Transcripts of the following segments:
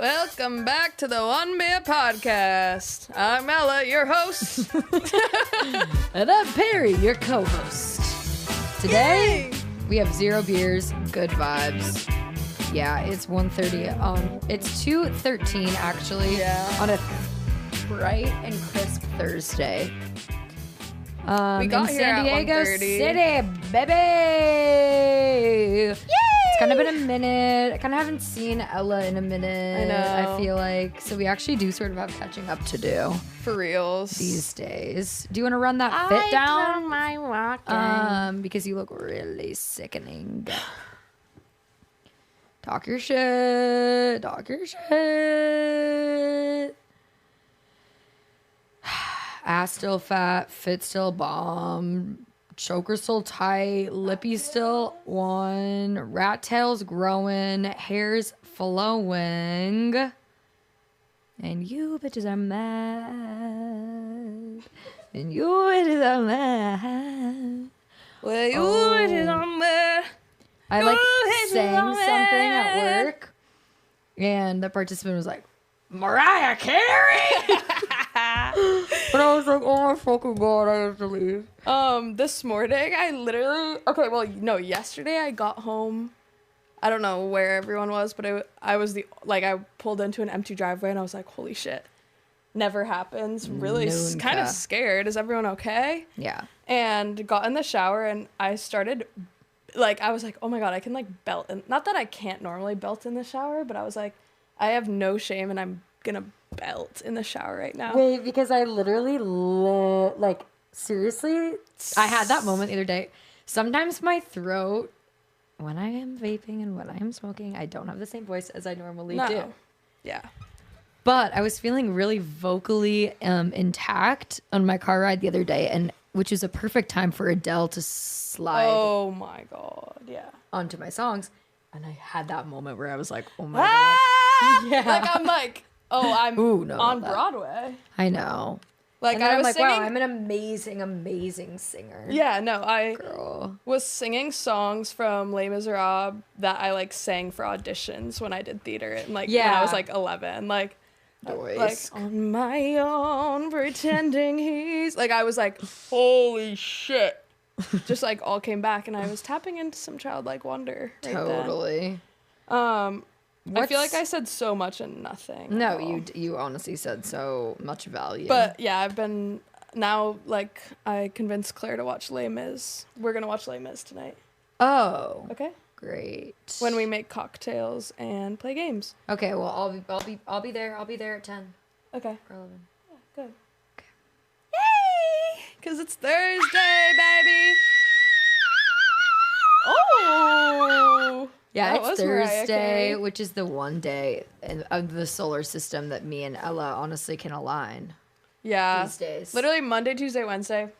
Welcome back to the One Beer Podcast. I'm Ella, your host. And I'm Perry, your co-host. Today, we have 0 beers, good vibes. Yeah, it's 1:30. It's 2:13 actually. Yeah. On a bright and crisp Thursday. We got in here San at Diego 1:30. City, baby. Yay! It's kind of been a minute. I kind of haven't seen Ella in a minute. I know. I feel like so we actually do sort of have catching up to do For reals. these days. Do you want to run that fit down? my walking. Because you look really sickening. Talk your shit. Talk your shit. Ass still fat, fit still bomb, choker still tight, lippy still one, rat tails growing, hair's flowing, and you bitches are mad. And you bitches are mad. Well, you Oh. is on there. I like bitches sang are something mad. at work, and the participant was like, Mariah Carey! But I was like, oh my fucking god, I have to leave. This morning, yesterday I got home. I don't know where everyone was, but I pulled into an empty driveway and I was like, holy shit. Never happens. Really kind of Nunca. scared. Is everyone okay? Yeah. And got in the shower and I started, I was like, oh my god, I can belt. And not that I can't normally belt in the shower, but I was like, I have no shame and I'm gonna belt in the shower right now. Wait, because I literally, seriously, I had that moment the other day. Sometimes my throat, when I am vaping and when I am smoking, I don't have the same voice as I normally do. Yeah. But I was feeling really vocally intact on my car ride the other day, and which is a perfect time for Adele to slide Oh my god. Yeah. onto my songs. And I had that moment where I was like, oh my Ah! god. Yeah. I'm Ooh, no, on that- Broadway. I know. Like And then I I'm was like, singing. wow, I'm an amazing singer. Yeah, no, I Girl. was singing songs from Les Miserables that I sang for auditions when I did theater and when I was 11. Joyce. On my own, pretending he's I was like, holy shit. Just all came back and I was tapping into some childlike wonder. Right Totally. Then. I feel like What's- I said so much and nothing. No, at all. you honestly said so much value. But yeah, I've been now I convinced Claire to watch Les Mis. We're gonna watch Les Mis tonight. Oh, Okay. great. When we make cocktails and play games. Okay, well I'll be there. I'll be there at 10 Okay. or 11. Good. Yay! Because it's Thursday, baby. Oh. Yeah, That it's was Mariah Thursday, Carey. which is the one day of the solar system that me and Ella honestly can align Yeah. these days. Literally Monday, Tuesday, Wednesday.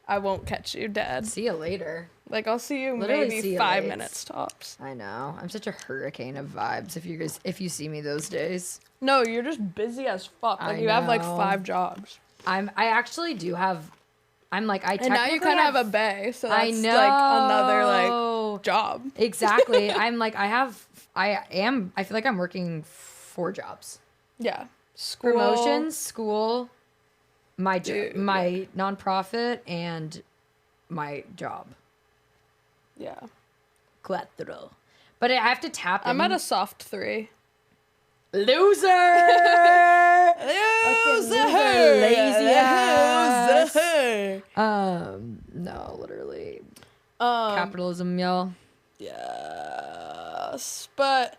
I won't catch you dead. See you later. I'll see you Literally maybe see you 5 lates. minutes tops. I know. I'm such a hurricane of vibes if you see me those days. No, you're just busy as fuck. I You have know. 5 jobs. I actually do have I And now you technically kind of have have a bay, so I that's know. another job. Exactly. I feel like I'm working 4 jobs. Yeah. School. Promotions, school, my Dude, my nonprofit, and my job. Yeah. Cuatro. But I have to tap in. I'm at a soft 3. Loser! Loser! lazy ass. Loser! No, literally. Um, Capitalism, y'all. Yes. But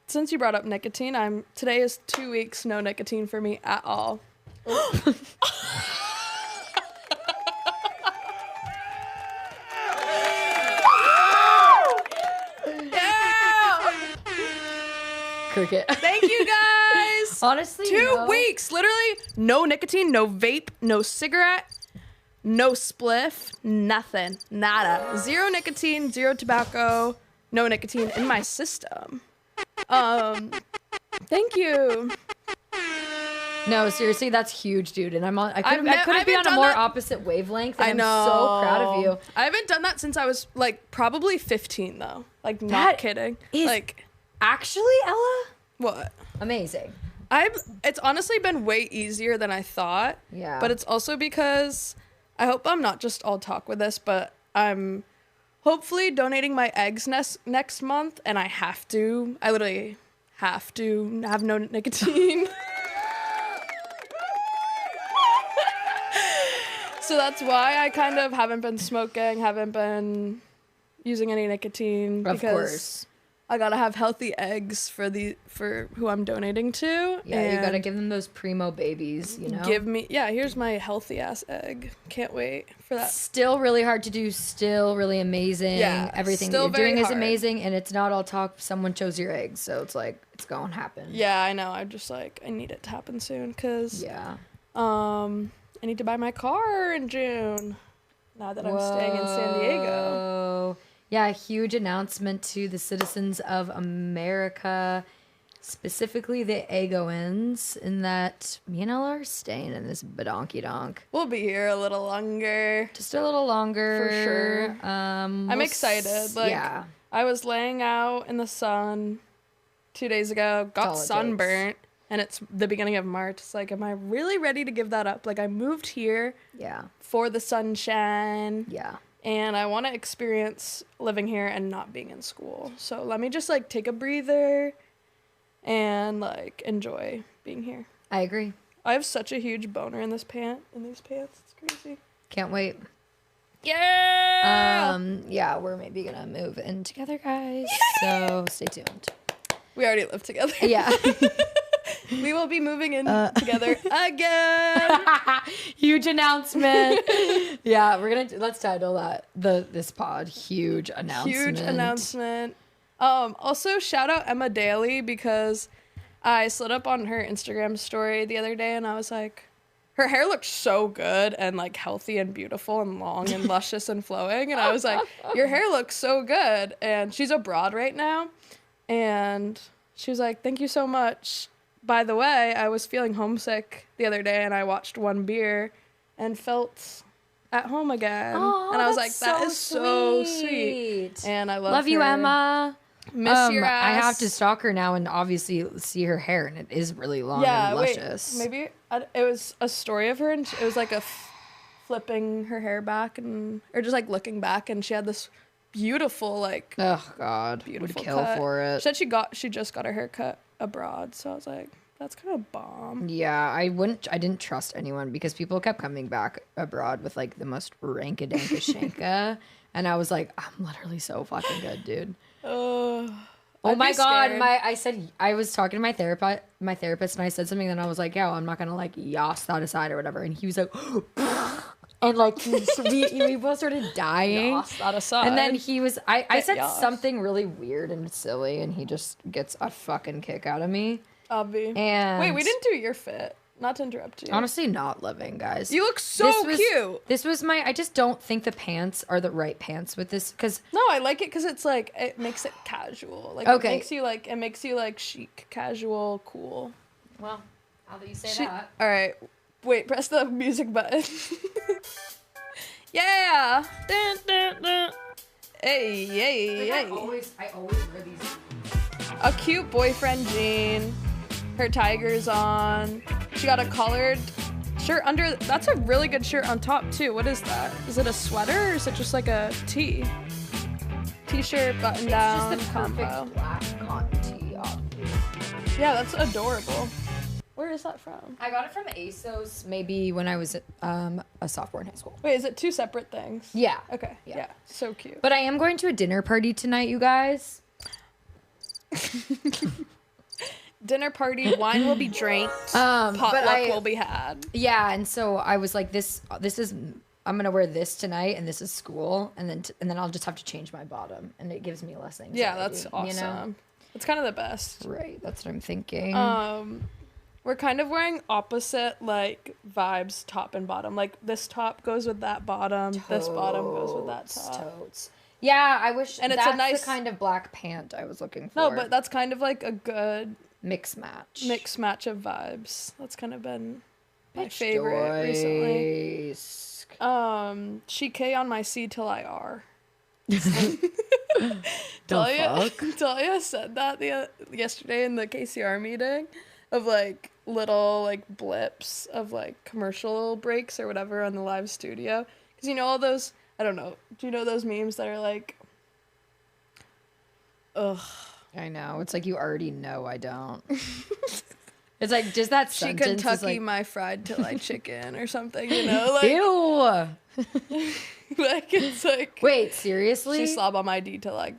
since you brought up nicotine, today is 2 weeks no nicotine for me at all. Cricket. Thank you guys. Honestly, 2 weeks, literally no nicotine, no vape, no cigarette, no spliff, nothing, nada. 0 nicotine, 0 tobacco, no nicotine in my system. Thank you. No, seriously, that's huge, dude. And I couldn't I be on haven't a done more that- opposite wavelength. And I know. I'm so proud of you. I haven't done that since I was probably 15 though. Not That kidding. is- Like Actually, Ella, What? Amazing. It's honestly been way easier than I thought. Yeah. But it's also because I hope I'm not just all talk with this, but I'm hopefully donating my eggs next month, and I literally have to have no nicotine. So that's why I kind of haven't been smoking, haven't been using any nicotine. Of course. I gotta have healthy eggs for who I'm donating to. Yeah, you gotta give them those primo babies, you know? Here's my healthy ass egg. Can't wait for that. Still really hard to do, still really amazing. Yeah, everything still that you're doing very is hard. amazing, and it's not all talk. Someone chose your eggs, so it's like, it's gonna happen. Yeah, I know. I'm just like, I need it to happen soon, because Yeah. I need to buy my car in June, now that I'm staying in San Diego. Yeah, a huge announcement to the citizens of America, specifically the Agoans, in that me and Ella are staying in this badonky-donk. We'll be here a little longer. Just a little longer. For sure. I'm excited. Yeah. I was laying out in the sun 2 days ago, got all it sunburnt, and it's the beginning of March. It's like, am I really ready to give that up? Like, I moved here Yeah. for the sunshine. Yeah. And I want to experience living here and not being in school. So let me just, like, take a breather and, like, enjoy being here. I agree. I have such a huge boner in these pants. It's crazy. Can't wait. Yeah! Yeah, we're maybe gonna move in together, guys. So stay tuned. We already live together. Yeah. We will be moving in together again. Huge announcement. Yeah, let's title that this pod huge announcement. Huge announcement. Also shout out Emma Daly, because I slid up on her Instagram story the other day and I was like, her hair looks so good and like healthy and beautiful and long and luscious and flowing, and I was like, your hair looks so good. And she's abroad right now, and she was like, thank you so much. By the way, I was feeling homesick the other day and I watched One Beer and felt at home again. Aw, and I was like, that's that is so sweet. And I love you, her. Emma. Miss your ass. I have to stalk her now and obviously see her hair, and it is really long and luscious. Maybe it was a story of her, and it was like flipping her hair back or just like looking back, and she had this beautiful, like, Oh God, beautiful would kill cut. for it. She said she just got her hair cut abroad, so I was like, that's kind of bomb. Yeah, I didn't trust anyone because people kept coming back abroad with like the most ranka-danka shanka, and I was like, I'm literally so fucking good, dude. Oh my God, scared. I was talking to my therapist, and I said something, and I was like, yeah, well, I'm not gonna like yas that aside or whatever, and he was like, and like we both started dying. Yas that aside. And then I said yas. something really weird and silly, and he just gets a fucking kick out of me. Obvi. And wait, we didn't do your fit. Not to interrupt you. Honestly, not living, guys. You look so cute. This was I just don't think the pants are the right pants with this, because No, I like it because it's like, it makes it casual. Like, Okay. it makes you like chic, casual, cool. well, how do you say that? All right, wait, press the music button. Yeah. Dun, dun, dun. Hey, hey, I hey. always wear these. A cute boyfriend jean. Her tiger's on. She got a collared shirt under. That's a really good shirt on top too. What is that? Is it a sweater or is it just like a tee? T-shirt, button down, It's just the combo. perfect black cotton tee. Yeah, that's adorable. Where is that from? I got it from ASOS maybe when I was a sophomore in high school. Wait, is it two separate things? Yeah. Okay. Yeah. Yeah. So cute. But I am going to a dinner party tonight, you guys. Dinner party, wine will be drank, potluck will be had. Yeah, and so I was like, this is, I'm gonna wear this tonight, and this is school, and then I'll just have to change my bottom, and it gives me less anxiety. Yeah, that's awesome. You know? It's kind of the best. Right, that's what I'm thinking. We're kind of wearing opposite like vibes, top and bottom. Like this top goes with that bottom. This bottom goes with that top. Totes. Yeah, I wish. And that's it's a nice the kind of black pant I was looking for. No, but that's kind of like a good mix match. mix match of vibes. That's kind of been my Bitch favorite recently. Joyce. She K on my C till I R. Talia said that yesterday in the KCR meeting of like little like blips of like commercial breaks or whatever on the live studio. Because you know all those, I don't know, do you know those memes that are like, ugh. I know. It's like you already know I don't. It's like just that She sentence Kentucky is like, my fried till I chicken or something, you know? Like, ew. like it's like, Wait, seriously? she slob on my D till like,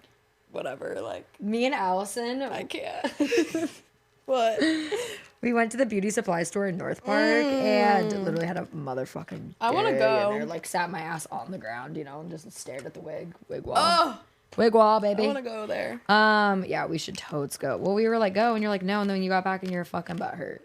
whatever, like. Me and Allison, I can't. What? we went to the beauty supply store in North Park and literally had a motherfucking I want to day go. in there. Like sat my ass on the ground, you know, and just stared at the wig wall. Oh, Wig wall, baby. I want to go there. Yeah, we should totes go. Well, we were like, go, and you're like, no, and then you got back and your fucking butt hurt.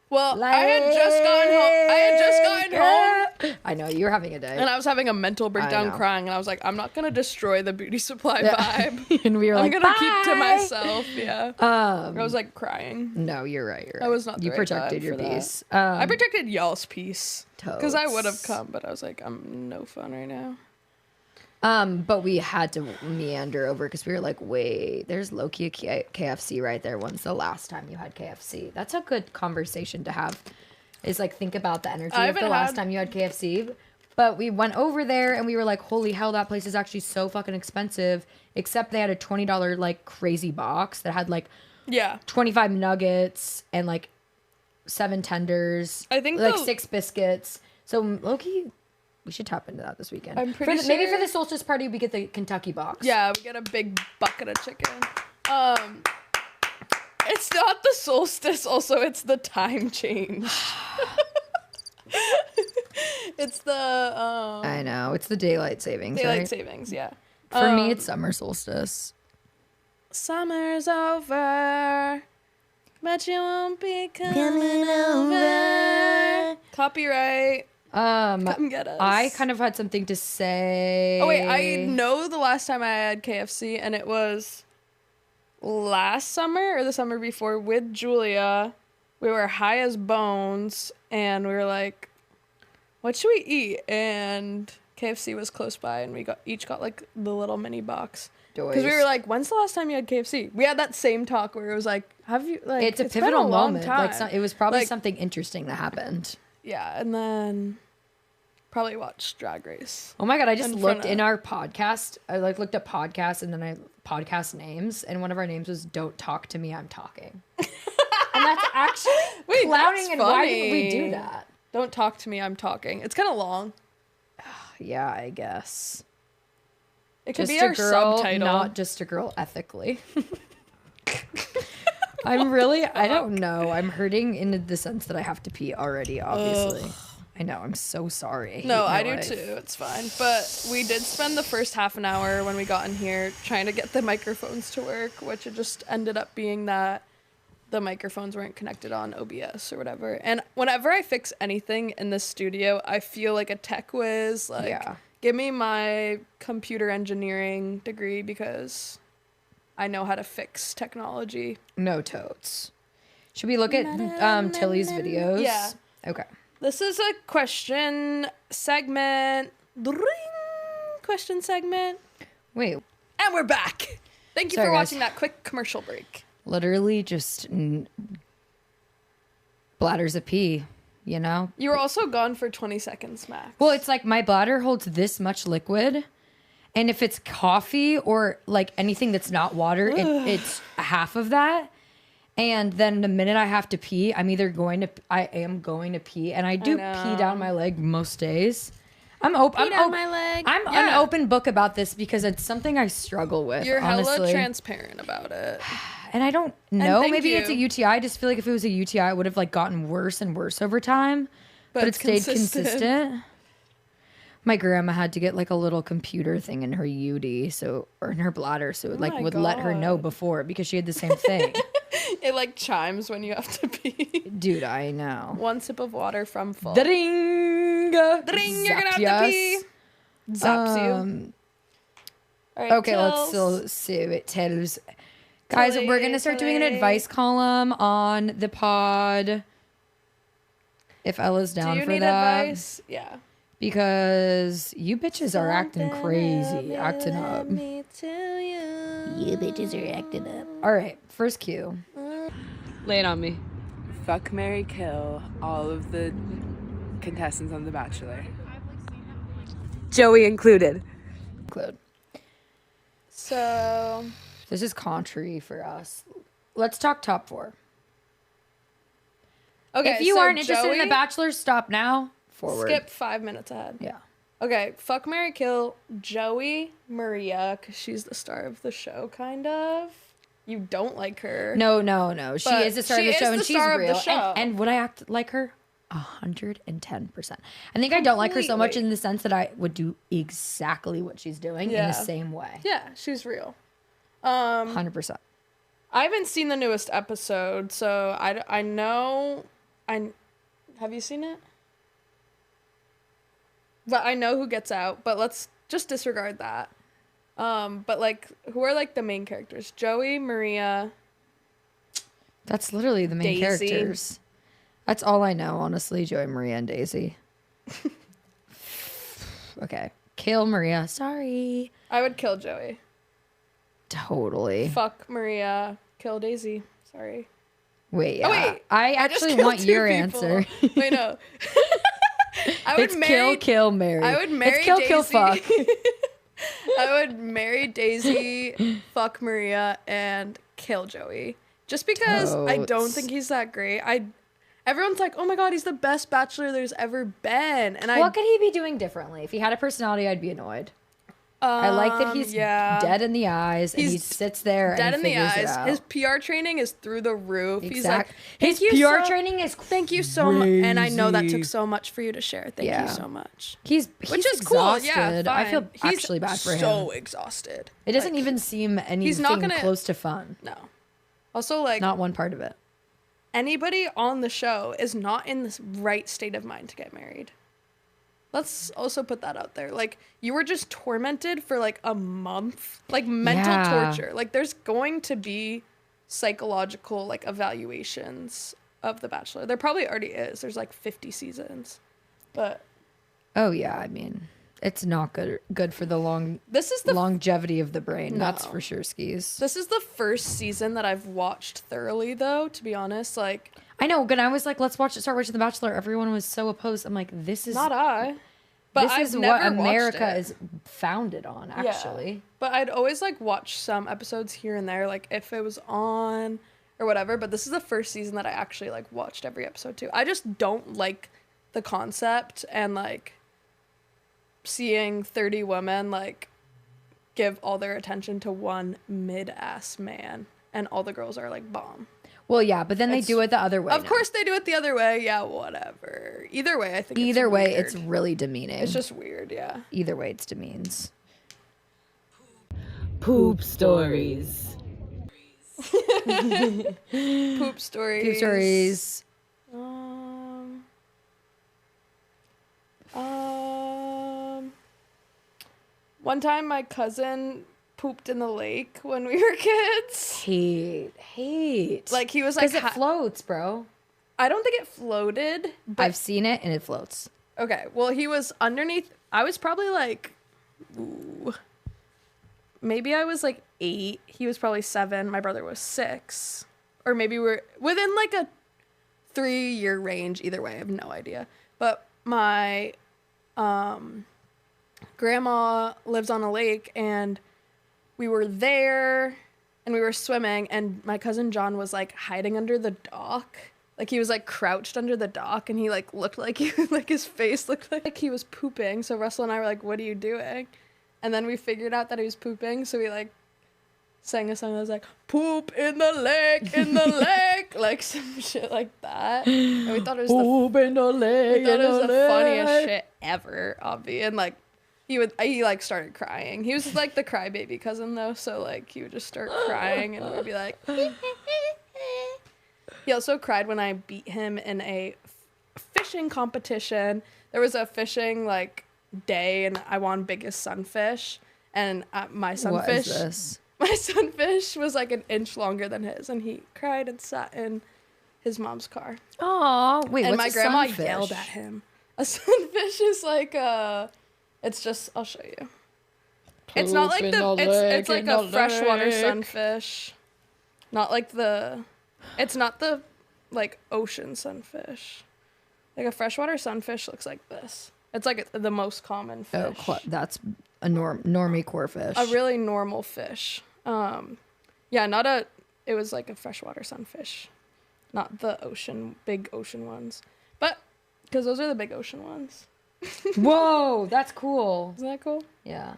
Well, I had just gotten home. I know, you were having a day. And I was having a mental breakdown crying, and I was like, I'm not going to destroy the beauty supply vibe. And we were I'm like, going to keep to myself, yeah. I was like crying. No, you're right. I was not the You right protected vibe your for that. peace. I protected y'all's peace. Because I would have Totes. come, but I was like, I'm no fun right now. But we had to meander over because we were like, wait, there's low-key a KFC right there. When's the last time you had KFC? That's a good conversation to have. Is like, think about the energy of the last time you had KFC. But we went over there and we were like, holy hell, that place is actually so fucking expensive. Except they had a $20 like crazy box that had like 25 nuggets and like 7 tenders. I think like 6 biscuits. So low-key, we should tap into that this weekend. I'm pretty sure. Maybe for the solstice party, we get the Kentucky box. Yeah, we get a big bucket of chicken. It's not the solstice, also, it's the time change. It's the, I know. It's the daylight savings, daylight right? savings, yeah. For me, it's summer solstice. Summer's over, but you won't be coming over. Copyright. Come get us. I kind of had something to say. Oh, wait, I know the last time I had KFC, and it was last summer or the summer before with Julia. We were high as bones, and we were like, what should we eat? And KFC was close by, and we each got like the little mini box. Because we were like, when's the last time you had KFC? We had that same talk where it was like, have you, like, it's a been pivotal long moment. time. Like, it was probably Like, something interesting that happened. yeah, and then probably watched Drag Race. Oh my God, I just looked in of- our podcast. I like looked at podcasts and then I podcast names, and one of our names was Don't Talk to Me, I'm Talking. And that's actually clowning, and why didn't we do that? Don't talk to me, I'm talking. It's kind of long. Yeah, I guess. It could Just be a our girl, subtitle. not just a girl ethically. I don't know. I'm hurting in the sense that I have to pee already, obviously. Ugh. I know, I'm so sorry. No, I hate do my life. too. It's fine. But we did spend the first half an hour when we got in here trying to get the microphones to work, which it just ended up being that the microphones weren't connected on OBS or whatever. And whenever I fix anything in this studio, I feel like a tech whiz. Like, Yeah. give me my computer engineering degree because I know how to fix technology. No totes. Should we look at Tilly's videos? Yeah. Okay. This is a question segment. Dring! Question segment. Wait. And we're back. Thank you Sorry, for guys. watching that quick commercial break. Literally just bladders of pee, you know? You were also gone for 20 seconds max. Well, it's like my bladder holds this much liquid. And if it's coffee or like anything that's not water, it's half of that. And then the minute I have to pee, I am going to pee. And I do pee down my leg most days. I'm open. my leg. I'm an open book about this because it's something I struggle with. You're honestly. hella transparent about it. And I don't know. thank Maybe it's a you. UTI. I just feel like if it was a UTI, it would have like gotten worse and worse over time. But it it's stayed consistent. consistent. My grandma had to get like a little computer thing in her UD, or in her bladder, so it like my would let her know God. before because she had the same thing. It like chimes when you have to pee. Dude, I know. One sip of water from full. Ding! Ding, you're gonna have to pee. Zaps you. All right, Okay, let's still see it tells. Guys, we're gonna start doing an advice column on the pod. If Ella's down Do you for need that. advice? Yeah. Because you bitches are acting crazy, acting up. Me tell you bitches are acting up. All right, first cue. Lay it on me. Fuck, marry, kill all of the contestants on The Bachelor. Joey included. Include. So This is contrary for us. Let's talk top 4. okay. If you so aren't interested in Joey, The Bachelor, stop now. Forward. skip 5 minutes ahead. Yeah. Okay, fuck, marry, kill Joey, Maria, because she's the star of the show, kind of. You don't like her. No. She But is the star of she the is show, the and she's star of the real. show. And would I act like her? 110%. I think I don't like her so much Completely. in the sense that I would do exactly what she's doing in Yeah. the same way. Yeah, she's real. 100%. I haven't seen the newest episode, so I know. Have you seen it? But I know who gets out, but let's just disregard that. But like, who are like the main characters? Joey, Maria. That's literally the main Daisy. characters. That's all I know, honestly. Joey, Maria, and Daisy. Okay. Kill Maria. Sorry. I would kill Joey. Totally. Fuck Maria. Kill Daisy. Sorry. Wait, yeah. Oh wait, I just actually killed want 2 your people. answer. Wait, no. I would It's marry. kill, marry. I would marry It's kill, Daisy. kill, fuck. I would marry Daisy, fuck Maria, and kill Joey. Just because I don't Totes. think he's that great. Everyone's like, oh my god, he's the best bachelor there's ever been. And What could he be doing differently? If he had a personality, I'd be annoyed. I like that he's dead in the eyes and he He's sits there dead and in the figures it eyes. out. His PR training is through the roof. He's like, His "Thank you PR so- training is Thank you so much. And I know that Crazy. took so much for you to share. Thank Yeah. you so much. He's Which is exhausted. cool. Yeah, I feel fine. He's actually bad for him. so exhausted. It doesn't Like, even seem anything gonna- close to fun. No. Also, like, Not one part of it. anybody on the show is not in this right state of mind to get married. Let's also put that out there. Like, you were just tormented for like a month. Like, mental Yeah. torture. Like, there's going to be psychological like evaluations of The Bachelor. There probably already is. There's like 50 seasons. But Oh yeah, I mean, it's not good for the this is the longevity of the brain. That's No. for sure, skis. this is the first season that I've watched thoroughly though, to be honest. Like, I know, but I was like, let's start watching The Bachelor. Everyone was so opposed. I'm like, this is not I. But this I've is never what America watched it. is founded on, actually. But I'd always like watch some episodes here and there, like if it was on or whatever. But this is the first season that I actually like watched every episode too. I just don't like the concept and like seeing 30 women like give all their attention to one mid-ass man and all the girls are like bomb. Well, yeah, but then they It's- do it the other way. Of now. course they do it the other way. Yeah, whatever. Either way, I think Either it's way, weird. it's really demeaning. It's just weird, yeah. Either way, it's demeans. Poop stories. Poop stories. Poop stories. One time my cousin pooped in the lake when we were kids. Hate. Like he was like, Because it floats, bro. I don't think it floated. But I've seen it and it floats. okay, well he was underneath. I was probably like, maybe I was like 8. He was probably 7. My brother was 6, or maybe we're within like a 3-year range. Either way, I have no idea. But my grandma lives on a lake and we were there and we were swimming and my cousin John was like hiding under the dock. Like he was like crouched under the dock and he like looked like he like his face looked like he was pooping. So Russell and I were like, "What are you doing?" And then we figured out that he was pooping, so we like sang a song that was like, "Poop in the lake," like some shit like that. And we thought it was Poop in the lake. we thought it was the funniest shit ever, obvi. And like he like started crying. He was like the crybaby cousin though, so like he would just start crying and we'd be like He also cried when I beat him in a fishing competition. There was a fishing like day and I won biggest sunfish and my What is sunfish this? my sunfish was like an inch longer than his and he cried and sat in his mom's car. Oh, wait, And what's my a grandma sunfish? yelled at him. A sunfish is like it's just, I'll show you. It's not like it's like a freshwater sunfish. Not like it's not the like ocean sunfish. Like a freshwater sunfish looks like this. It's like the most common fish. Oh, that's a normie core fish. A really normal fish. Yeah, it was like a freshwater sunfish. Not the big ocean ones. But, because those are the big ocean ones. Whoa, that's cool. Isn't that cool? Yeah.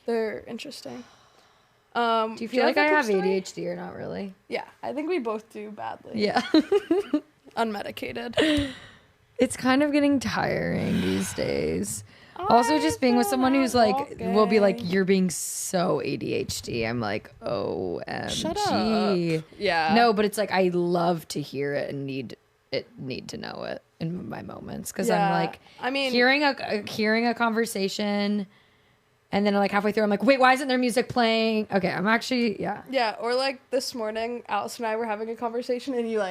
They're interesting. Do you feel like I have ADHD or not really? Yeah, I think we both do badly. Yeah. Unmedicated. It's kind of getting tiring these days. Also, just being with someone who's like, will be like, you're being so ADHD. I'm like, OMG. Shut up. Yeah. No, but it's like, I love to hear it and need to know it in my moments. Cause I'm like, I mean, hearing a conversation and then like halfway through, I'm like, wait, why isn't there music playing? Okay. I'm actually, yeah. Yeah. Or like this morning, Alice and I were having a conversation and you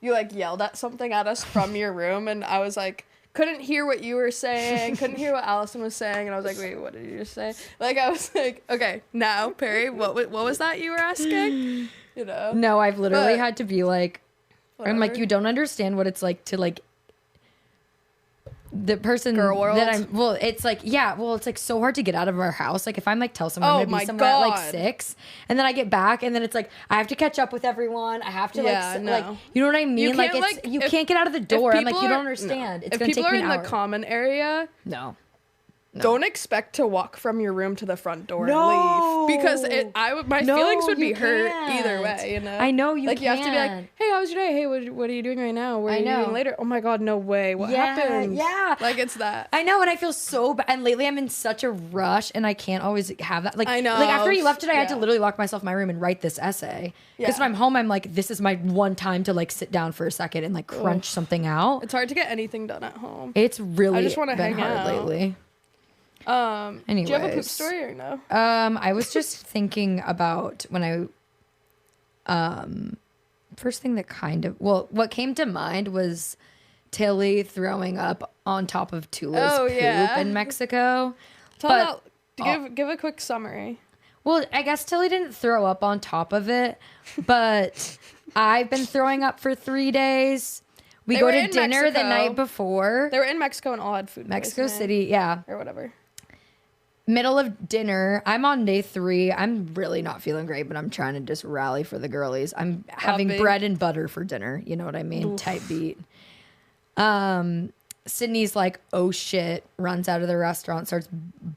yelled at something at us from your room. And I was like, couldn't hear what you were saying, couldn't hear what Allison was saying, and I was like, wait, what did you just say? Like, I was like, okay, now, Perry, what was that you were asking? You know? No, I've literally had to be like, whatever. I'm like, you don't understand what it's like to like, the person Girl world. that it's like, yeah, it's like so hard to get out of our house. Like if I'm like, tell someone I'm gonna be somewhere at like 6 and then I get back and then it's like, I have to catch up with everyone. I have to like, you know what I mean? Like you can't get out of the door. I'm like, you don't understand. No. It's gonna take me an hour. If people are in the common area, no. Don't expect to walk from your room to the front door and leave because my feelings would be hurt either way. You know, I know you. Like you have to be like, hey, how was your day? Hey, what are you doing right now? What are you doing later? Oh my God, no way. What happened? Yeah, like it's that. I know, and I feel so bad. And lately, I'm in such a rush, and I can't always have that. Like I know. Like after you left today, I had to literally lock myself in my room and write this essay. Because when I'm home, I'm like, this is my one time to like sit down for a second and like crunch something out. It's hard to get anything done at home. It's really I just want to hang hard out lately. Anyways. Do you have a poop story or no? I was just thinking about when first thing that what came to mind was Tilly throwing up on top of Tula's poop in Mexico. Give a quick summary. Well, I guess Tilly didn't throw up on top of it, but I've been throwing up for 3 days. We go to dinner the night before. They were in Mexico and all had food Mexico City, yeah. Or whatever. Middle of dinner. I'm on day 3. I'm really not feeling great, but I'm trying to just rally for the girlies. I'm having bread and butter for dinner. You know what I mean? Oof. Type beat. Sydney's like, oh shit, runs out of the restaurant, starts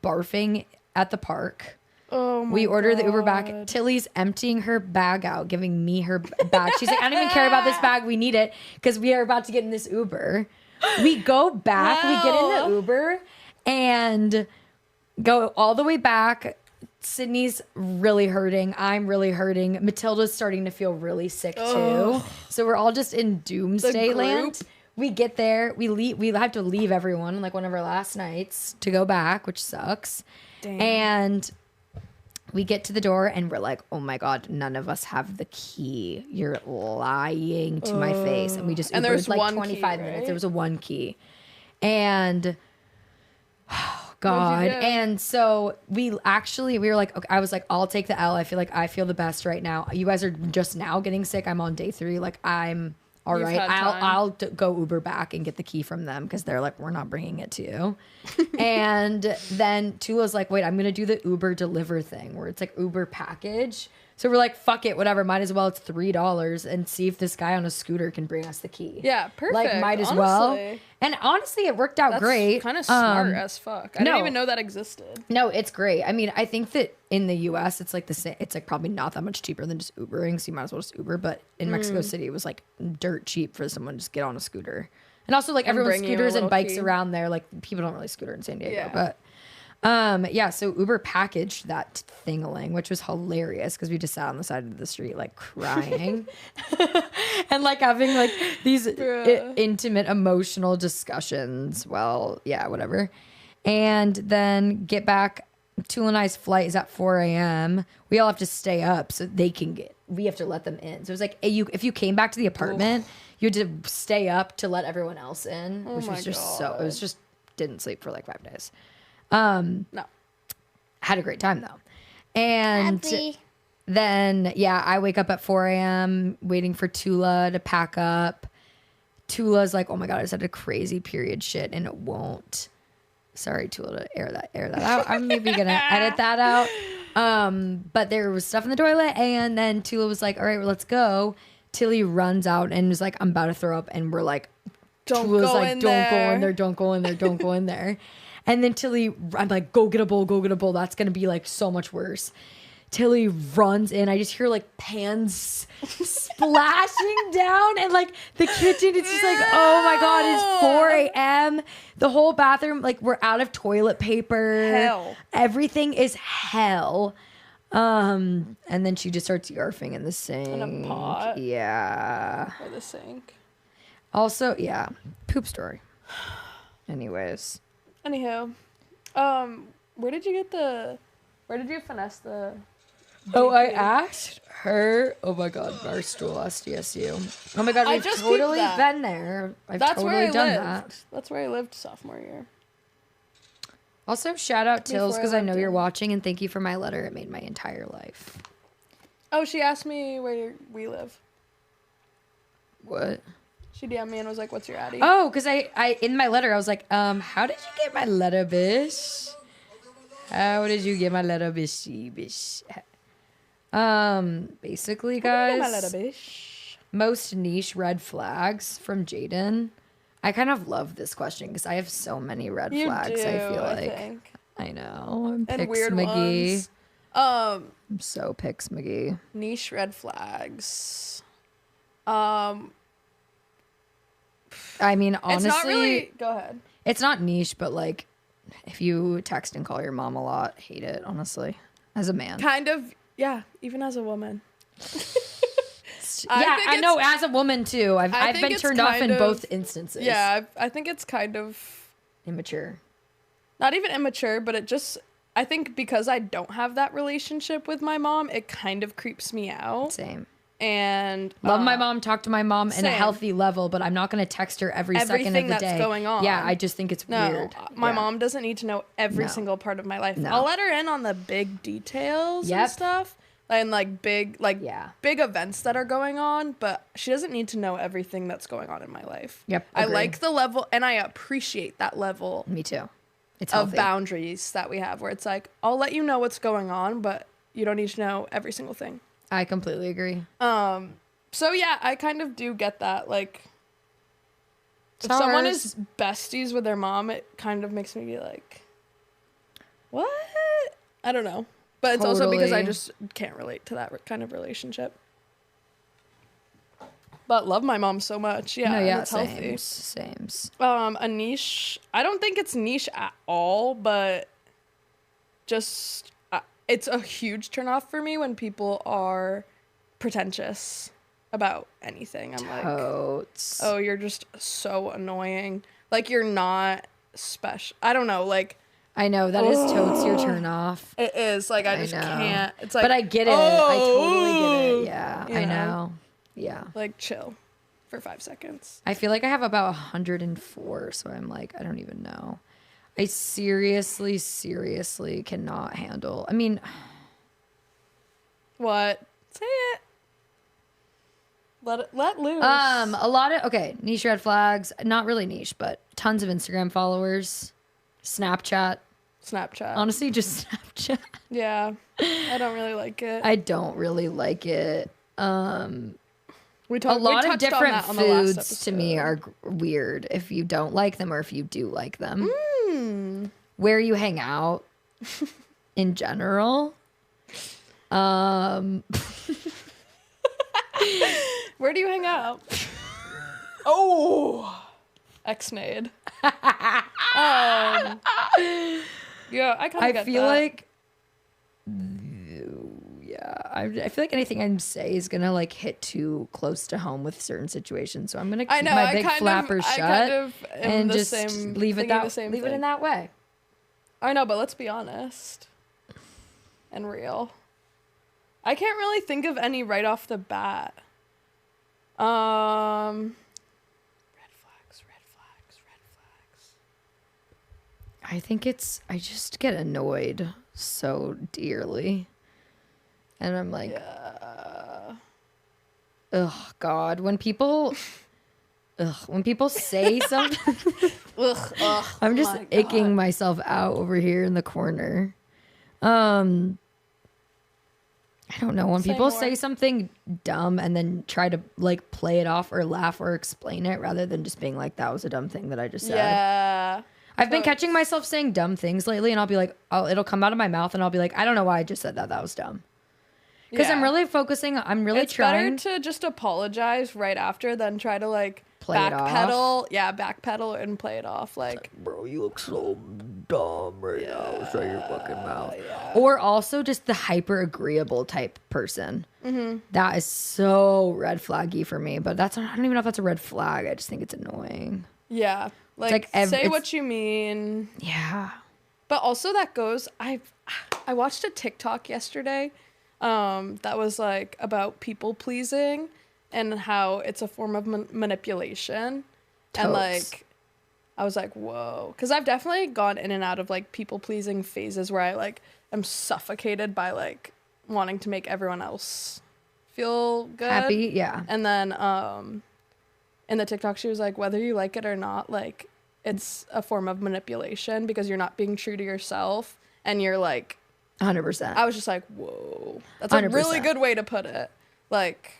barfing at the park. Oh my We order the Uber God. back. Tilly's emptying her bag out, giving me her bag. She's like, I don't even care about this bag. We need it because we are about to get in this Uber. We go back. We get in the Uber and go all the way back. Sydney's really hurting. I'm really hurting. Matilda's starting to feel really sick too. So we're all just in doomsday land. We get there. We leave. We have to leave everyone like one of our last nights to go back, which sucks. Damn. And we get to the door and we're like, oh my God, none of us have the key. You're lying to my face. And we just Ubered like 25 minutes. There was a 1 key. And oh God. And so we were like, okay, I was like, I'll take the L. I feel the best right now. You guys are just now getting sick. I'm on day 3. Like I'm all right. I'll go Uber back and get the key from them because they're like, we're not bringing it to you. And then Tula's like, wait, I'm going to do the Uber deliver thing where it's like Uber package. So we're like, fuck it, whatever. Might as well. It's $3 and see if this guy on a scooter can bring us the key. Yeah, perfect. Like, might as well. And honestly, it worked out great. Kind of smart as fuck. I didn't even know that existed. No, it's great. I mean, I think that in the U.S., it's like the same. It's like probably not that much cheaper than just Ubering, so you might as well just Uber. But in Mexico City, it was like dirt cheap for someone to just get on a scooter. And also, like everyone scooters and bikes around there. Like people don't really scooter in San Diego, but. So Uber packaged that thing-a-ling, which was hilarious because we just sat on the side of the street like crying and like having like these intimate emotional discussions. Well, yeah, whatever. And then get back. Tula and I's flight is at 4 a.m. We all have to stay up so we have to let them in. So it was like, if you came back to the apartment, you had to stay up to let everyone else in, which was just it was just, didn't sleep for like 5 days. No. Had a great time though. And then, I wake up at 4 a.m. waiting for Tula to pack up. Tula's like, oh my God, I just had a crazy period shit and it won't. Sorry, Tula, to air that out. I'm maybe gonna edit that out. But there was stuff in the toilet, and then Tula was like, all right, well, let's go. Tilly runs out and was like, I'm about to throw up, and we're like, Tula's like, don't go in there, don't go in there, don't go in there. And then Tilly, I'm like, go get a bowl. That's gonna be like so much worse. Tilly runs in. I just hear like pans splashing down, and like the kitchen, it's just like, oh my God, it's 4 a.m. The whole bathroom, like we're out of toilet paper. Hell. Everything is hell. And then she just starts yarfing in the sink. In a pot. Yeah. Or the sink. Also, poop story. Anyways. Anywho, where did you finesse the... Oh, I asked her. Oh my God, Barstool SDSU. Oh my God, we've totally been there. That's totally where I done lived. that. That's where I lived sophomore year. Also, shout out Tills, Before I because I know lived you're in- watching, and thank you for my letter. It made my entire life. Oh, she asked me where we live. What? She DM'd me and was like, "What's your addy?" Oh, because I in my letter I was like, how did you get my letter, bish? How did you get my letter, bish? Basically, guys, My little bitch. most niche red flags from Jaden. I kind of love this question because I have so many red flags. I feel like think. I know. I'm And Pix weird McGee. ones. I'm so Pix McGee. Niche red flags. I mean, honestly, It's not really. Go ahead. it's not niche, but like, if you text and call your mom a lot, hate it. Honestly, as a man. Kind of. Yeah. Even as a woman. I know. As a woman too, I've think been it's turned off kind in of- both instances. Yeah. I think it's kind of Immature. not even immature, but it just. I think because I don't have that relationship with my mom, it kind of creeps me out. Same. And Love my mom, talk to my mom in a same. healthy level, but I'm not going to text her every second of Everything the that's day. going on. Yeah, I just think it's No, weird. my Yeah. mom doesn't need to know every No. single part of my life. No. I'll let her in on the big details Yep. and stuff, and like big Yeah. big events that are going on, but she doesn't need to know everything that's going on in my life. Yep, I agree. like the level, and I appreciate that level Me too. It's of healthy. boundaries that we have, where it's like, I'll let you know what's going on, but you don't need to know every single thing. I completely agree. So yeah, I kind of do get that. Like, if Stars. someone is besties with their mom, it kind of makes me be like, what? I don't know. But it's also because I Totally. just can't relate to that kind of relationship. But love my mom so much. Yeah, no, and yeah, it's healthy. Sames. A niche. I don't think it's niche at all, but just it's a huge turnoff for me when people are pretentious about anything. I'm like, Totes. oh, you're just so annoying. Like, you're not special. I don't know. Like, I know that is totes your turn off. it is. Like, I just know. can't. It's like, But I get it. I totally get oh, it. Yeah, you I know? know. Yeah. Like, chill for 5 seconds. I feel like I have about 104, so I'm like, I don't even know. I seriously cannot handle. I mean, What? Say it. Let loose. a lot of niche red flags. Not really niche, but tons of Instagram followers, Snapchat. Honestly, just Snapchat. Yeah. I don't really like it. I don't really like it. We A lot of touched on different that on the last foods to me episode. are weird if you don't like them or if you do like them. Hmm. Where you hang out in general. Where do you hang out? Oh, Xnade. Yeah, I kind of get feel that. like I feel like anything I say is gonna like hit too close to home with certain situations, so I'm gonna keep my big flapper shut and just leave it in that way. way. I know, but let's be honest. and real. I can't really think of any right off the bat. Red flags. I think I just get annoyed so dearly. And I'm like, ugh, God, when people say something, I'm just icking myself out over here in the corner. I don't know, when people say something dumb and then try to like play it off or laugh or explain it rather than just being like, that was a dumb thing that I just said. Yeah. I've been catching myself saying dumb things lately, and I'll be like, it'll come out of my mouth and I'll be like, I don't know why I just said that. That was dumb. Because I'm really focusing. I'm really trying. It's better to just apologize right after than try to like backpedal. Yeah, backpedal and play it off. Like, bro, you look so dumb right now. Shut your fucking mouth. Yeah. Or also just the hyper agreeable type person. Mm-hmm. That is so red flaggy for me. But I don't even know if that's a red flag. I just think it's annoying. Yeah. Like say what you mean. Yeah. But also that goes, I watched a TikTok yesterday that was like about people pleasing and how it's a form of manipulation. Totes. And like, I was like, whoa. Because I've definitely gone in and out of like people pleasing phases where I like am suffocated by like wanting to make everyone else feel good. Happy, yeah. And then in the TikTok, she was like, whether you like it or not, like, it's a form of manipulation because you're not being true to yourself. And you're like... 100%. I was just like, whoa. That's a 100%. Really good way to put it. Like...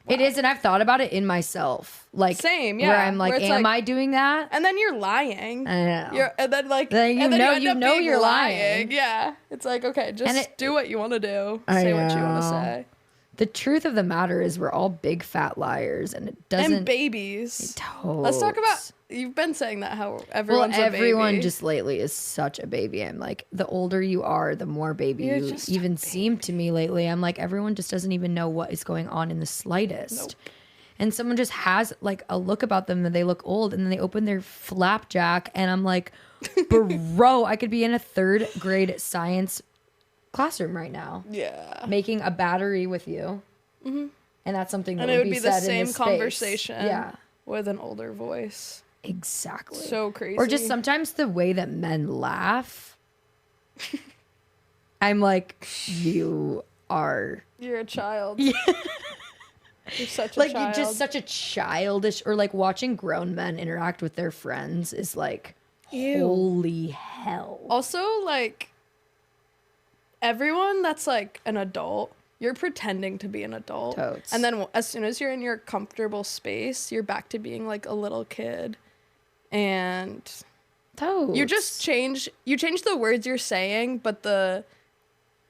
Wow. It is, and I've thought about it in myself. Like, same, yeah. Where I'm like, am I doing that? And then you're lying. I know. And then, like... you know you're lying. Yeah. It's like, okay, just do what you want to do. Say what you want to say. The truth of the matter is we're all big fat liars, and it doesn't... And babies. Let's talk about... You've been saying that, how everyone's a baby. Everyone just lately is such a baby. I'm like, the older you are, the more baby you even seem to me lately. I'm like, everyone just doesn't even know what is going on in the slightest. Nope. And someone just has like a look about them that they look old, and then they open their flapjack, and I'm like, bro, I could be in a 3rd grade science classroom right now. Yeah. Making a battery with you. Mm-hmm. And that's something that would be the said same in conversation. Yeah. With an older voice. Exactly. So crazy. Or just sometimes the way that men laugh. I'm like, you're a child. Yeah. You're such a like child. Just such a childish, or like watching grown men interact with their friends is like, ew. Holy hell. Also, like, everyone that's like an adult, you're pretending to be an adult. Totes. And then as soon as you're in your comfortable space, you're back to being like a little kid. And Totes. You just change the words you're saying, but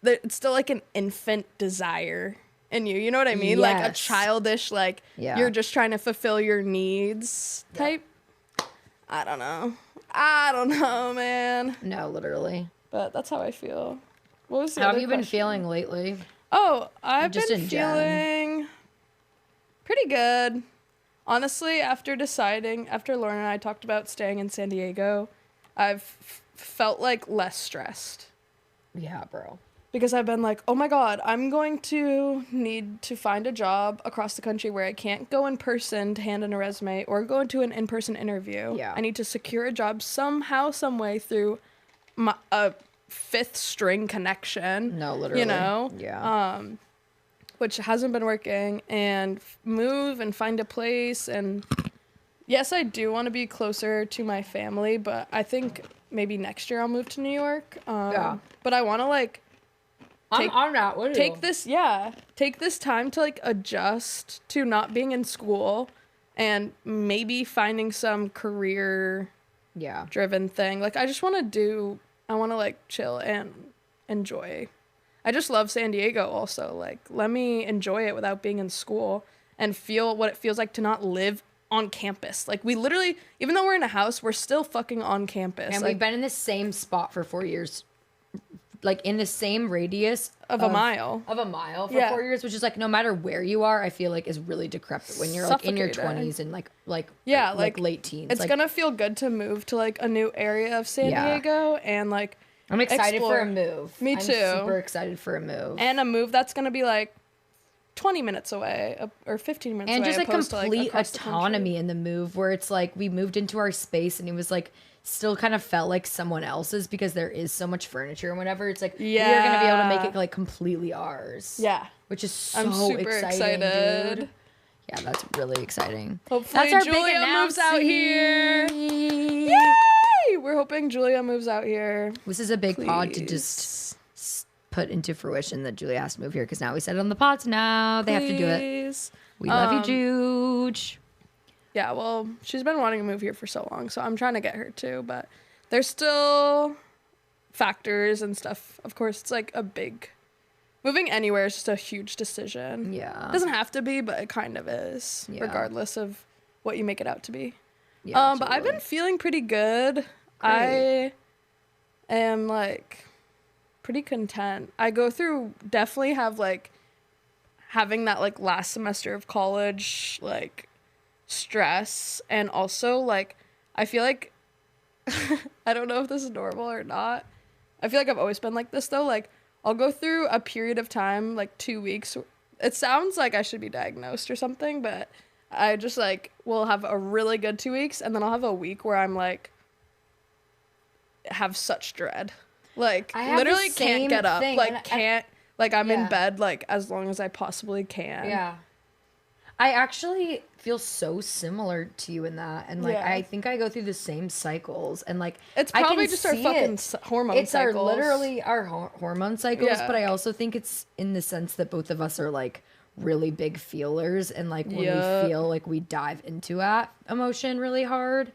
it's still like an infant desire in you. You know what I mean? Yes. Like a childish, like you're just trying to fulfill your needs type. I don't know, man. No, literally. But that's how I feel. What was the How other have you been question? feeling lately? Oh, I've just been feeling pretty good. Honestly, after Lauren and I talked about staying in San Diego, I've felt like less stressed. Yeah, bro. Because I've been like, oh my God, I'm going to need to find a job across the country where I can't go in person to hand in a resume or go into an in-person interview. Yeah. I need to secure a job somehow, some way through a 5th string connection. No, literally. You know? Yeah. Which hasn't been working, and move and find a place. And yes, I do want to be closer to my family, but I think maybe next year I'll move to New York. Yeah. But I want to like take this time to like adjust to not being in school and maybe finding some career driven thing. Like I want to like chill and enjoy. I just love San Diego also. Like, let me enjoy it without being in school and feel what it feels like to not live on campus. Like, we literally, even though we're in a house, we're still fucking on campus. And like, we've been in the same spot for 4 years. Like, in the same radius. Of a mile. For 4 years, which is, like, no matter where you are, I feel like is really decrepit when you're, like, in your 20s and, like late teens. It's gonna feel good to move to, like, a new area of San Diego and, like, I'm excited for a explore. move. Me I'm too. super excited for a move. And a move that's going to be like 20 minutes away or 15 minutes And away. just like opposed to, complete across the country. autonomy in the move where it's like we moved into our space and it was like still kind of felt like someone else's because there is so much furniture and whatever. It's like we are going to be able to make it like completely ours. Yeah. Which is so I'm super excited. dude. Yeah, that's really exciting. Hopefully that's our Julia big moves out here. announcement. Yay! We're hoping Julia moves out here. This is a big pod to Please. just put into fruition that Julia has to move here because now we said it on the pod, so now they have to do it. Please. We love you, Juge. Yeah, well, she's been wanting to move here for so long, so I'm trying to get her too, but there's still factors and stuff. Of course, it's like a big... Moving anywhere is just a huge decision. Yeah. It doesn't have to be, but it kind of is, Yeah. regardless of what you make it out to be. Yeah, But I've totally. been feeling pretty good. I am, like, pretty content. I go through, definitely have, like, having that, like, last semester of college, like, stress. And also, like, I feel like, I don't know if this is normal or not. I feel like I've always been like this, though. Like, I'll go through a period of time, like 2 weeks. It sounds like I should be diagnosed or something, but I just, like, will have a really good 2 weeks, and then I'll have a week where I'm, like, have such dread. Like, I have literally the can't same get up. thing, Like, and can't, like, I'm Yeah. in bed, like, as long as I possibly can. Yeah. I actually feel so similar to you in that. And, like, Yeah. I think I go through the same cycles. And, like, It's I probably can just our see fucking it. hormone It's cycles. literally our hormone cycles. Yeah. But I also think it's in the sense that both of us are, like, really big feelers. And, like, when Yup. we feel like we dive into that emotion really hard.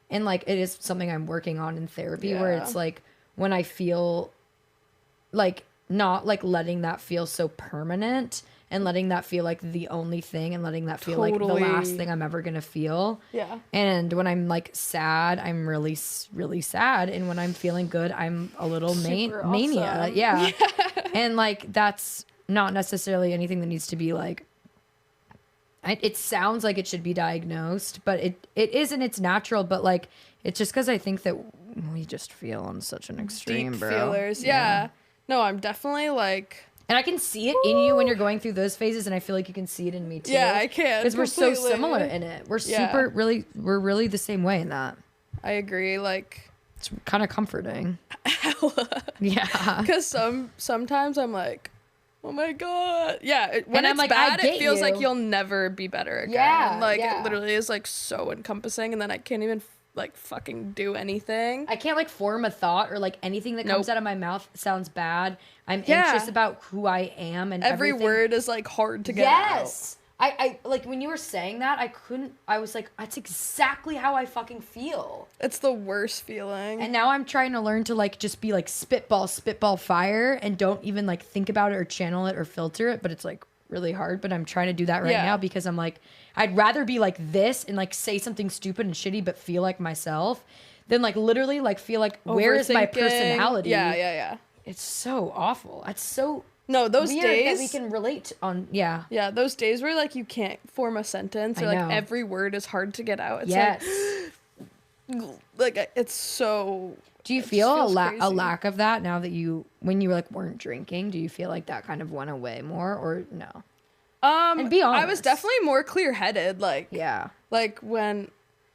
And, like, it is something I'm working on in therapy where Yeah. it's, like, when I feel, like, not, like, letting that feel so permanent and letting that feel like the only thing and letting that feel like the last Totally. thing I'm ever gonna feel. Yeah. And when I'm like sad, I'm really, really sad. And when I'm feeling good, I'm a little Super mania. awesome. Yeah. And like, that's not necessarily anything that needs to be like, it sounds like it should be diagnosed, but it isn't. It's natural, but like, it's just because I think that we just feel on such an extreme, Deep bro. feelers. Yeah. No, I'm definitely, like... And I can see it in you when you're going through those phases, and I feel like you can see it in me too. Yeah, I can. Because we're so completely. similar in it. We're Yeah. we're really the same way in that. I agree. Like, It's kind of comforting. Yeah. because sometimes I'm like, oh my god, yeah. When And I'm it's like, I bad, get it feels like you. you'll never be better again. Yeah, Like yeah. it literally is like so encompassing, and then I can't even like fucking do anything. I can't like form a thought or like anything that comes Nope. out of my mouth sounds bad. I'm Yeah. anxious about who I am and Every everything. word is like hard to get out. Yes. I like when you were saying that, I was like, that's exactly how I fucking feel. It's the worst feeling. And now I'm trying to learn to like just be like spitball fire and don't even like think about it or channel it or filter it, but it's like really hard, but I'm trying to do that right Yeah. now because I'm like, I'd rather be like this and like say something stupid and shitty but feel like myself than like literally like feel like where is my Overthinking. personality? Yeah. It's so awful. It's so No, those weird days that we can relate on. Yeah. Yeah, those days where like you can't form a sentence or I like know. every word is hard to get out. It's Yes. like it's so. Do you it just feel feels a crazy. lack of that now that when you like weren't drinking? Do you feel like that kind of went away more or no? And be I was honest. definitely more clear-headed. Like Yeah. like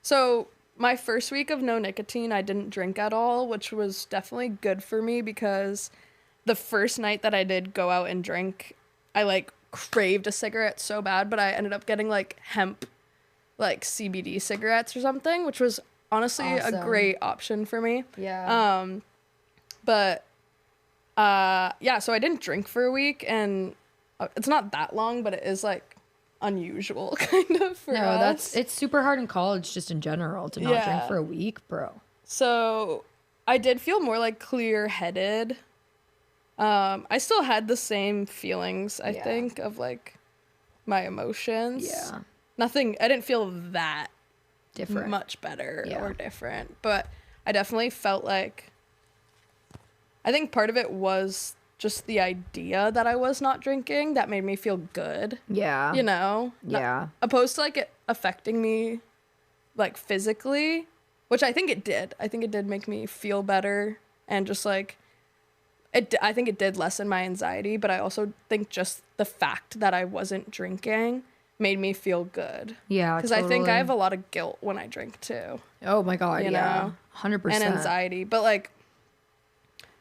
so my first week of no nicotine, I didn't drink at all, which was definitely good for me because the first night that I did go out and drink, I like craved a cigarette so bad, but I ended up getting like hemp, like CBD cigarettes or something, which was honestly a Awesome. great option for me. Yeah. But yeah, so I didn't drink for a week, and it's not that long, but it is like unusual kind of for No, us. it's super hard in college just in general to not drink Yeah. for a week, bro. So I did feel more like clear-headed. I still had the same feelings, I Yeah. think, of like my emotions. Yeah. Nothing, I didn't feel that Different. much better Yeah. or different, but I definitely felt like, I think part of it was just the idea that I was not drinking that made me feel good, Yeah. you know? Yeah. Opposed to like it affecting me like physically, which I think it did. I think it did make me feel better and just like I think it did lessen my anxiety, but I also think just the fact that I wasn't drinking made me feel good. Yeah, because I think totally. I have a lot of guilt when I drink too. Oh my God, you yeah. know? 100%. And anxiety, but like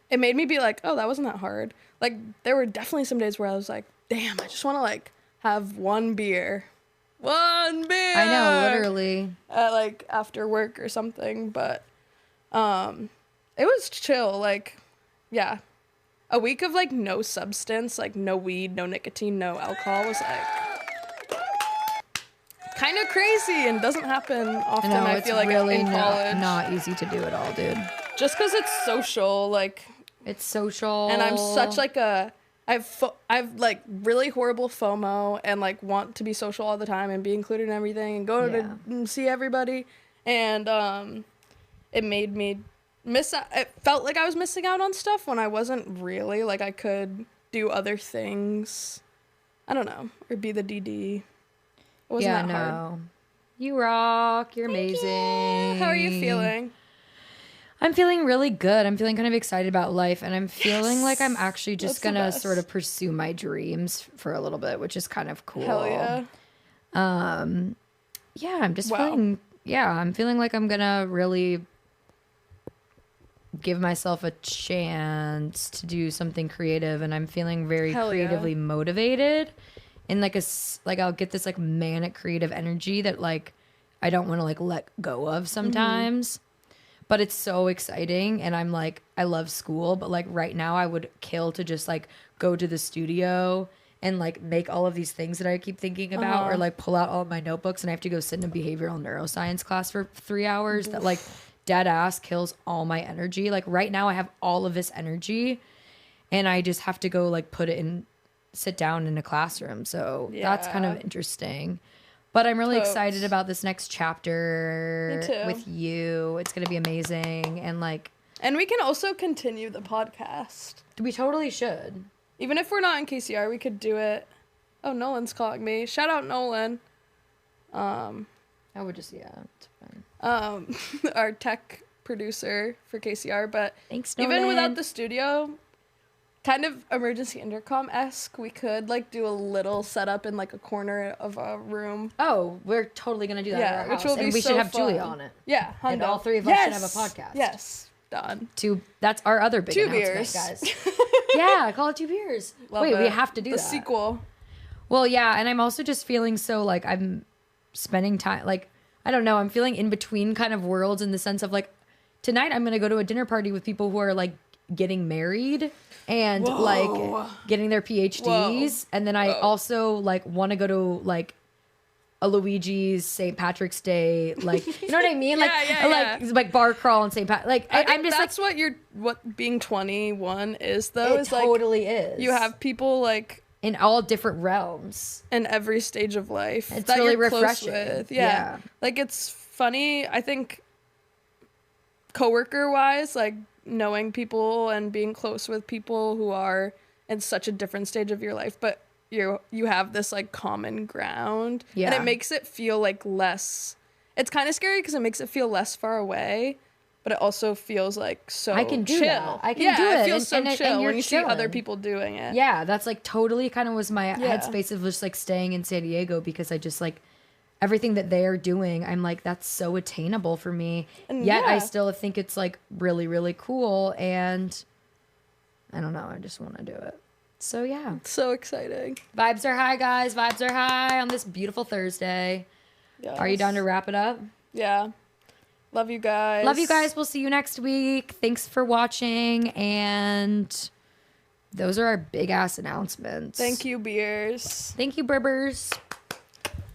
it made me be like, oh, that wasn't that hard. Like there were definitely some days where I was like, damn, I just want to like have one beer. I know, literally. Like after work or something, but it was chill. Like, yeah, a week of like no substance, like no weed, no nicotine, no alcohol was like kind of crazy and doesn't happen often. I know, I it's feel like really in college, not easy to do at all, dude. just because it's social, like, It's social. and I'm such like a I've like really horrible FOMO and like want to be social all the time and be included in everything and go to see everybody, and it made me it felt like I was missing out on stuff when I wasn't really. Like I could do other things, I don't know, or be the DD. It wasn't that hard. You rock. You're amazing. How are you feeling? I'm feeling really good. I'm feeling kind of excited about life, and I'm feeling like I'm actually just That's the gonna best. sort of pursue my dreams for a little bit, which is kind of cool. Hell yeah. Yeah, I'm just Wow. feeling, I'm feeling like I'm gonna really give myself a chance to do something creative, and I'm feeling very Hell yeah. creatively motivated, and like I'll get this like manic creative energy that like I don't want to like let go of sometimes. But it's so exciting, and I'm like, I love school, but like right now I would kill to just like go to the studio and like make all of these things that I keep thinking about, or like pull out all of my notebooks, and I have to go sit in a behavioral neuroscience class for 3 hours. That like dead ass kills all my energy. Like right now I have all of this energy, and I just have to go like put it in, sit down in a classroom. So that's kind of Yeah. interesting. But I'm really Totes. excited about this next chapter Me too. with you. It's going to be amazing. And like, And we can also continue the podcast. we totally should. Even if we're not in KCR, we could do it. Oh, Nolan's calling me. Shout out Nolan. I would just, it's fine. Our tech producer for KCR, but Thanks, even Nolan. without the studio, kind of emergency intercom-esque, we could like do a little setup in like a corner of a room. Oh, we're totally going to do that at our which house. will be And we so should have fun. Julia on it. Yeah, And hundo. all three of us should have a podcast. Yes, done. That's our other big 2 announcement, beers. guys. Yeah, call it 2 beers. Love Wait, we it. have to do the that. sequel. Well, yeah, and I'm also just feeling so like I'm spending time, like, I don't know, I'm feeling in between kind of worlds in the sense of like, tonight I'm going to go to a dinner party with people who are like getting married and like getting their PhDs. And then I also like want to go to like a Luigi's St. Patrick's Day, like, you know what I mean? Like, like bar crawl and St. Pat. Like, I'm just that's like, what being 21 is though. it is totally like is. you have people like in all different realms. in every stage of life It's that really you're close refreshing. with. Yeah. Like it's funny, I think coworker wise, like knowing people and being close with people who are in such a different stage of your life, but you have this like common ground. Yeah. And it makes it feel like less, it's kind of scary because it makes it feel less far away, but it also feels like so I can do chill. that. I can do it. It feels so And chill you're when you see other chilling. people doing it. Yeah, that's like totally kind of was my Yeah. headspace of just like staying in San Diego, because I just like everything that they are doing, I'm like, that's so attainable for me. And Yet I yeah. still think it's like really, really cool. And I don't know, I just want to do it. So yeah, So exciting. vibes are high, guys. Vibes are high on this beautiful Thursday. Are you Yes. down to wrap it up? Yeah. Love you guys. Love you guys. We'll see you next week. Thanks for watching. And those are our big ass announcements. Thank you, beers. Thank you, Burbers.